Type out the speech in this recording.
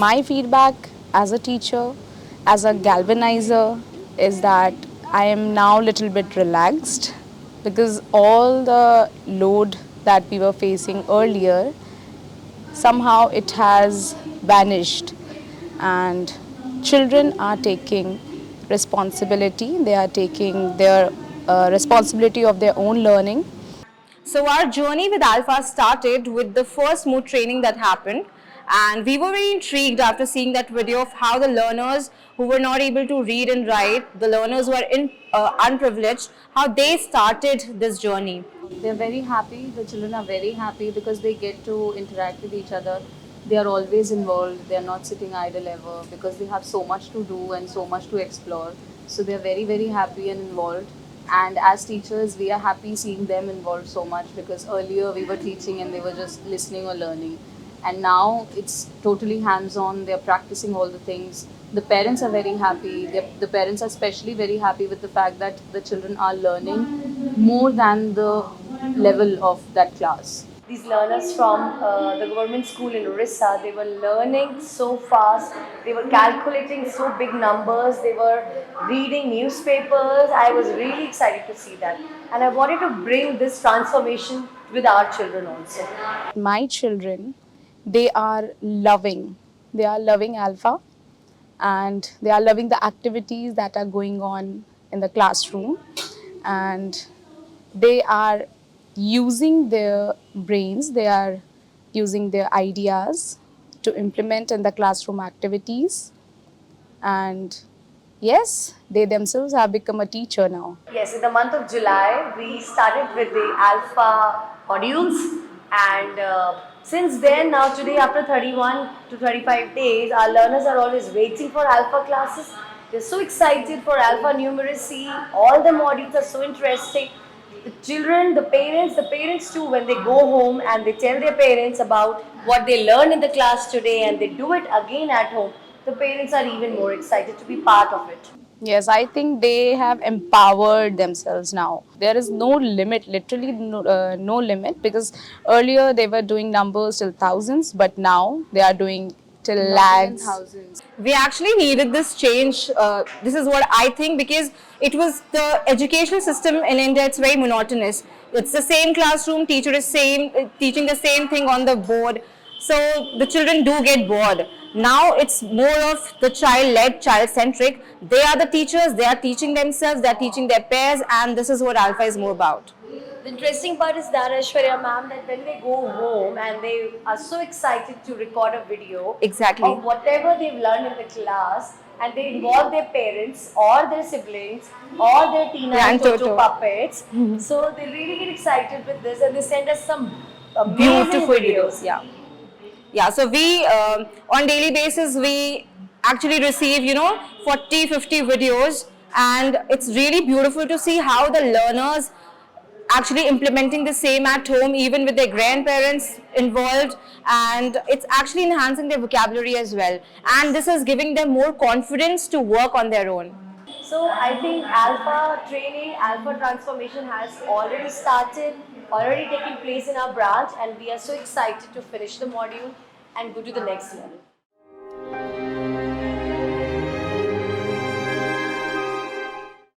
My feedback as a teacher, as a galvanizer, is that I am now a little bit relaxed because all the load that we were facing earlier, somehow it has vanished, and children are taking responsibility. They are taking their responsibility of their own learning. So our journey with Alpha started with the first mood training that happened, and we were very intrigued after seeing that video of how the learners who were not able to read and write, the learners who are unprivileged, how they started this journey. They're very happy. The children are very happy because they get to interact with each other. They are always involved. They are not sitting idle ever because they have so much to do and so much to explore. So they are very, very happy and involved. And as teachers, we are happy seeing them involved so much because earlier we were teaching and they were just listening or learning. And now it's totally hands on. They're practicing all the things. The parents are very happy. The parents are especially very happy with the fact that the children are learning more than the level of that class. These learners from the government school in Orissa, they were learning so fast, they were calculating so big numbers, they were reading newspapers. I was really excited to see that. And I wanted to bring this transformation with our children also. My children, they are loving. They are loving Alpha, and they are loving the activities that are going on in the classroom, and they are using their brains, they are using their ideas to implement in the classroom activities. And yes, they themselves have become a teacher now. Yes, in the month of July, we started with the Alpha modules, and since then, now today, after 31 to 35 days, our learners are always waiting for Alpha classes. They're so excited for Alpha numeracy. All the modules are so interesting. The children, the parents too, when they go home and they tell their parents about what they learned in the class today and they do it again at home, the parents are even more excited to be part of it. Yes, I think they have empowered themselves now. There is no limit, literally no limit, because earlier they were doing numbers till thousands, but now they are doing till lakhs. We actually needed this change. This is what I think, because it was the educational system in India, it's very monotonous. It's the same classroom, teacher is teaching the same thing on the board. So the children do get bored. Now it's more of the child-led, child-centric. They are the teachers, they are teaching themselves, they are teaching their peers, and this is what Alpha is more about. The interesting part is that, Aishwarya ma'am, that when they go home and they are so excited to record a video Exactly. of whatever they've learned in the class, and they involve their parents or their siblings or their Tina and Toto puppets. So they really get excited with this and they send us some Beautiful videos. Yeah, so we on daily basis we actually receive 40-50 videos, and it's really beautiful to see how the learners actually implementing the same at home, even with their grandparents involved, and it's actually enhancing their vocabulary as well, and this is giving them more confidence to work on their own. So I think Alpha training, Alpha transformation has already started, already taking place in our branch, and we are so excited to finish the module and go to the next level.